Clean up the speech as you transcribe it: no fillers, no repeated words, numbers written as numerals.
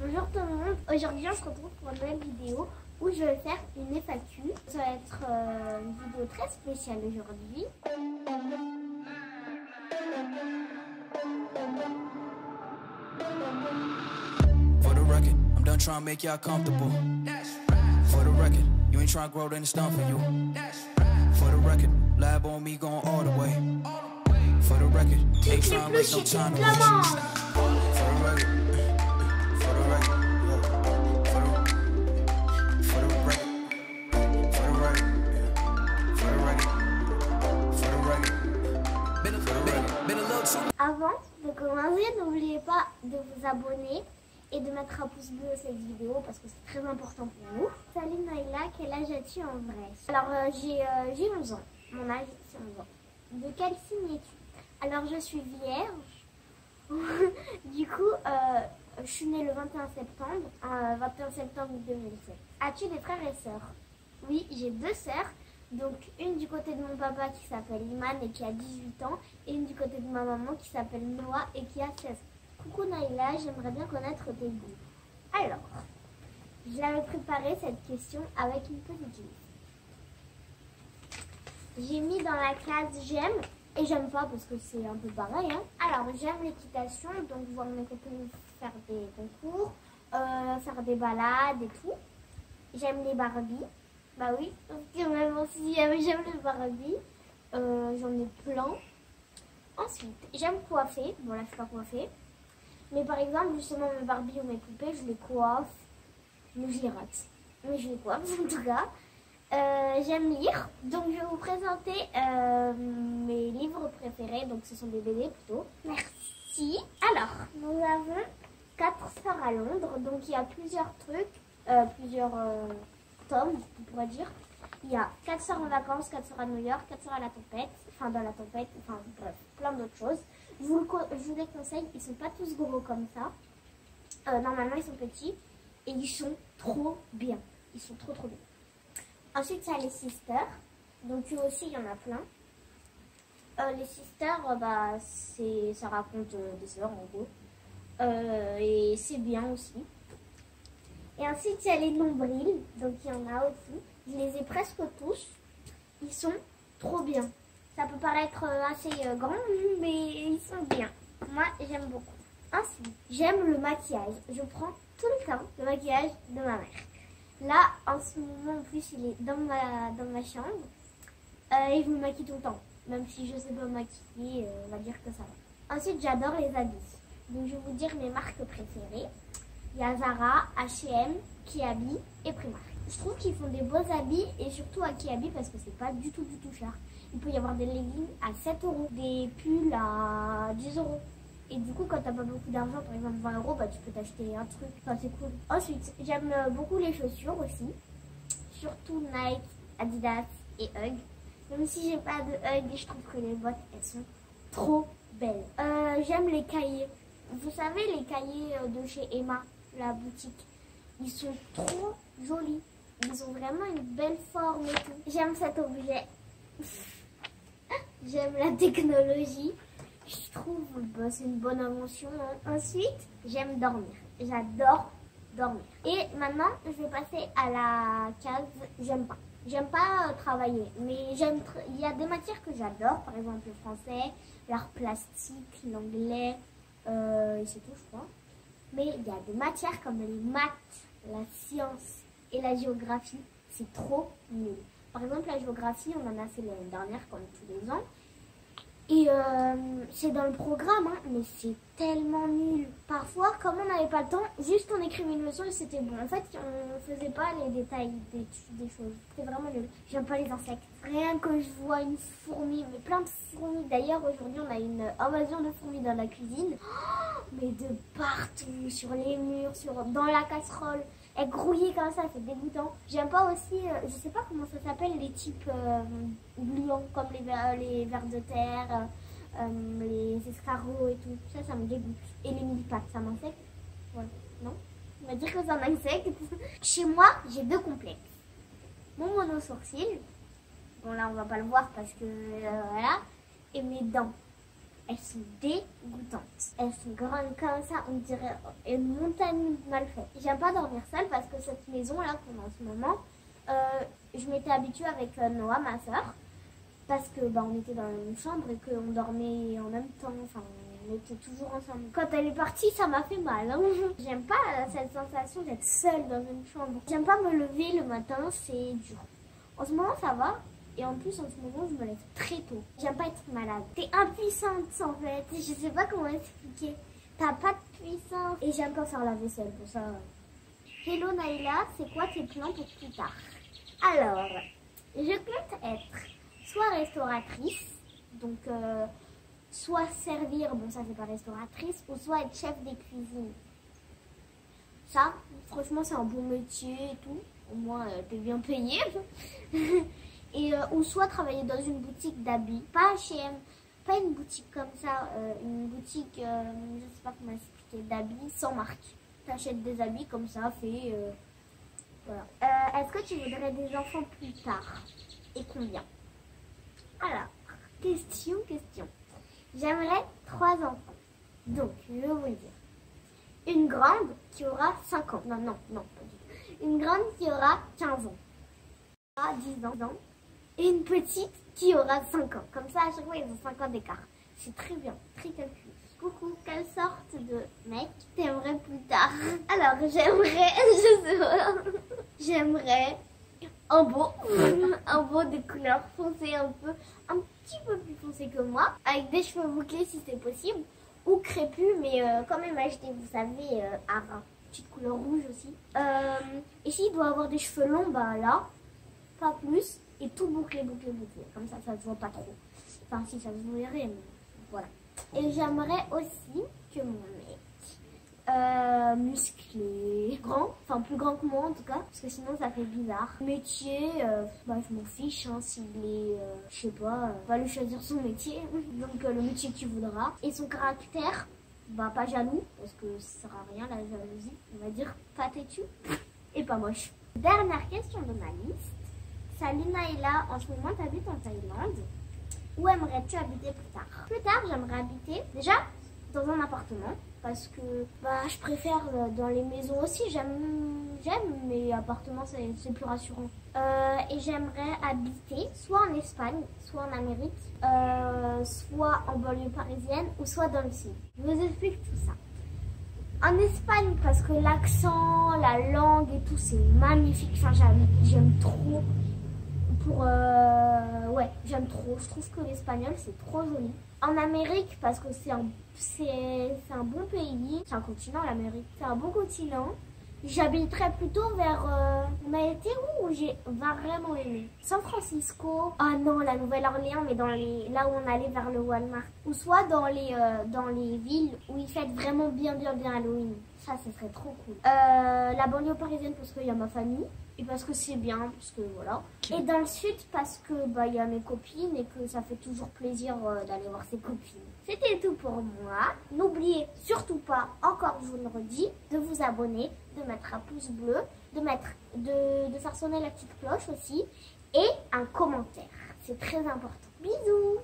Bonjour tout le monde, aujourd'hui on se retrouve pour une nouvelle vidéo où je vais faire une FAQ. Ça va être une vidéo très spéciale aujourd'hui. For the record, I'm done trying to make y'all comfortable. For the record, you ain't trying to grow, then it's done for you. For the record, lab on me going all the way. For the record, ain't trying to waste no time to waste. For the record, for the record, for the record, for the record, for the record, been a little too. Avant de commencer, n'oubliez pas de vous abonner et de mettre un pouce bleu à cette vidéo parce que c'est très important pour vous. Salut Naïla, quel âge as-tu en vrai? Alors j'ai 11 ans, mon âge c'est 11 ans. De quel signe es-tu? Alors je suis vierge, du coup je suis née le 21 septembre 2007. As-tu des frères et sœurs? Oui, j'ai deux sœurs, donc une du côté de mon papa qui s'appelle Iman et qui a 18 ans, et une du côté de ma maman qui s'appelle Noah et qui a 16 ans. Coucou Naïla, j'aimerais bien connaître tes goûts. Alors, j'avais préparé cette question avec une petite liste. J'ai mis dans la case j'aime et j'aime pas parce que c'est un peu pareil. Hein. Alors, j'aime l'équitation, donc voir mes copines faire des concours, faire des balades et tout. J'aime les Barbies. Bah oui, parce que même si j'aime les Barbies, j'en ai plein. Ensuite, j'aime coiffer. Bon là, je suis pas coiffée. Mais par exemple, justement, mes Barbies ou mes poupées, je les coiffe. Mais je les rate. Mais je les coiffe en tout cas. J'aime lire. Donc, je vais vous présenter mes livres préférés. Donc, ce sont des BD plutôt. Merci. Alors, nous avons 4 sœurs à Londres. Donc, il y a plusieurs trucs, plusieurs tomes, on pourrait dire. Il y a 4 sœurs en vacances, 4 sœurs à New York, 4 sœurs à la tempête. Enfin, dans la tempête. Enfin, bref, plein d'autres choses. Je vous les conseille, ils sont pas tous gros comme ça. Normalement, ils sont petits et ils sont trop bien. Ils sont trop bien. Ensuite, il y a les Sisters. Donc, eux aussi, il y en a plein. Les Sisters, ça raconte des sœurs en gros. Et c'est bien aussi. Et ensuite, il y a les Nombrils. Donc, il y en a aussi. Je les ai presque tous. Ils sont trop bien. Ça peut paraître assez grand, mais ils sont bien. Moi, j'aime beaucoup. Ensuite, j'aime le maquillage. Je prends tout le temps le maquillage de ma mère. Là, en ce moment, en plus, il est dans ma chambre. Et je me maquille tout le temps. Même si je ne sais pas me maquiller, on va dire que ça va. Ensuite, j'adore les habits. Donc, je vais vous dire mes marques préférées. Il y a Zara, H&M, Kiabi et Primark. Je trouve qu'ils font des beaux habits et surtout à Kiabi parce que c'est pas du tout cher. Il peut y avoir des leggings à 7 €, des pulls à 10 €. Et du coup, quand t'as pas beaucoup d'argent, par exemple 20 €, tu peux t'acheter un truc. Enfin, c'est cool. Ensuite, j'aime beaucoup les chaussures aussi. Surtout Nike, Adidas et Hug. Même si j'ai pas de Hug, je trouve que les bottes, elles sont trop belles. J'aime les cahiers. Vous savez, les cahiers de chez Emma, la boutique. Ils sont trop jolis. Ils ont vraiment une belle forme et tout. J'aime cet objet. J'aime la technologie. Je trouve que c'est une bonne invention. Hein. Ensuite, j'aime dormir. J'adore dormir. Et maintenant, je vais passer à la case j'aime pas. J'aime pas travailler, mais il y a des matières que j'adore. Par exemple, le français, l'art plastique, l'anglais, et c'est tout, je crois. Mais il y a des matières comme les maths, la science et la géographie. C'est trop nul. Par exemple, la géographie, on en a fait l'année dernière, comme tous les ans. Et c'est dans le programme, hein, mais c'est tellement nul. Parfois, comme on n'avait pas le temps, juste on écrivait une leçon et c'était bon. En fait, on faisait pas les détails des choses. C'était vraiment nul. J'aime pas les insectes. Rien que je vois une fourmi, mais plein de fourmis. D'ailleurs, aujourd'hui, on a une invasion de fourmis dans la cuisine. Oh, mais de partout, sur les murs, dans la casserole. Elle grouillait comme ça, c'est dégoûtant. J'aime pas aussi, je sais pas comment ça s'appelle, les types gluants, comme les vers de terre, les escargots et tout. Ça me dégoûte. Et les mille-pattes, ça m'insecte? Ouais, non? On va dire que ça m'insecte. Chez moi, j'ai deux complexes. Mon mono-sourcil, bon là on va pas le voir parce que voilà, et mes dents. elles sont dégoûtantes. Elles sont grandes comme ça, on dirait une montagne mal faite. J'aime pas dormir seule parce que cette maison là qu'on a en ce moment, je m'étais habituée avec Noah, ma soeur, parce que on était dans la même chambre et qu'on dormait en même temps, enfin on était toujours ensemble. Quand elle est partie, ça m'a fait mal, hein. J'aime pas cette sensation d'être seule dans une chambre. J'aime pas me lever le matin, c'est dur. En ce moment ça va, et en plus en ce moment je me lève très tôt. J'aime pas être malade. T'es impuissante en fait, je sais pas comment expliquer. T'as pas de puissance. Et j'aime pas faire la vaisselle pour ça. Hello Naïla, c'est quoi tes plans pour plus tard? Alors, je compte être soit restauratrice, donc soit servir, bon ça c'est pas restauratrice, ou soit être chef des cuisines. Ça, franchement c'est un bon métier et tout, au moins t'es bien payé. Et, ou soit travailler dans une boutique d'habits, pas H&M, pas une boutique comme ça, une boutique, je sais pas comment expliquer, d'habits sans marque. T'achètes des habits comme ça, fait, voilà. Est-ce que tu voudrais des enfants plus tard? Et combien? Alors, question. J'aimerais 3 enfants. Donc, je vais vous le dire. Une grande qui aura 5 ans. Non, pas du tout. Une grande qui aura 15 ans. 10 ans. Et une petite qui aura 5 ans. Comme ça, à chaque fois, ils ont 5 ans d'écart. C'est très bien, très calculé. Coucou, quelle sorte de mec t'aimerais plus tard? Alors, j'aimerais un beau de couleur foncée, un petit peu plus foncé que moi, avec des cheveux bouclés si c'est possible, ou crépus, mais quand même acheté, vous savez, à petite couleur rouge aussi. Et s'il doit avoir des cheveux longs, là, pas plus, et tout bouclé, comme ça se voit pas trop. Enfin, si ça se verrait, mais voilà. Et j'aimerais aussi que mon mec musclé, grand, enfin plus grand que moi en tout cas, parce que sinon ça fait bizarre. Métier, je m'en fiche, hein, s'il est, je sais pas, va lui choisir son métier, donc le métier qu'il voudra. Et son caractère, pas jaloux, parce que ça sert à rien la jalousie, on va dire pas têtu et pas moche. Dernière question de ma liste. Salut Naïla, en ce moment t'habites en Thaïlande. Où aimerais-tu habiter plus tard? Plus tard, j'aimerais habiter déjà dans un appartement parce que je préfère dans les maisons aussi. J'aime, mais appartement c'est plus rassurant. Et j'aimerais habiter soit en Espagne, soit en Amérique, soit en banlieue parisienne ou soit dans le sud. Je vous explique tout ça. En Espagne parce que l'accent, la langue et tout c'est magnifique. Enfin, j'aime trop. J'aime trop. Je trouve que l'espagnol c'est trop joli. En Amérique parce que c'est un bon pays. C'est un continent l'Amérique. C'est un bon continent. J'habiterais plutôt vers... on a été où j'ai vraiment aimé? San Francisco. Ah non, la Nouvelle-Orléans, mais là où on allait vers le Walmart. Ou soit dans les villes où ils fêtent vraiment bien Halloween. Ça, ce serait trop cool. La banlieue parisienne parce qu'il y a ma famille. Et parce que c'est bien, parce que voilà. Et dans le sud parce que il y a mes copines et que ça fait toujours plaisir d'aller voir ses copines. C'était tout pour moi. N'oubliez surtout pas, encore je vous le redis, de vous abonner, de mettre un pouce bleu, de faire sonner la petite cloche aussi et un commentaire. C'est très important. Bisous.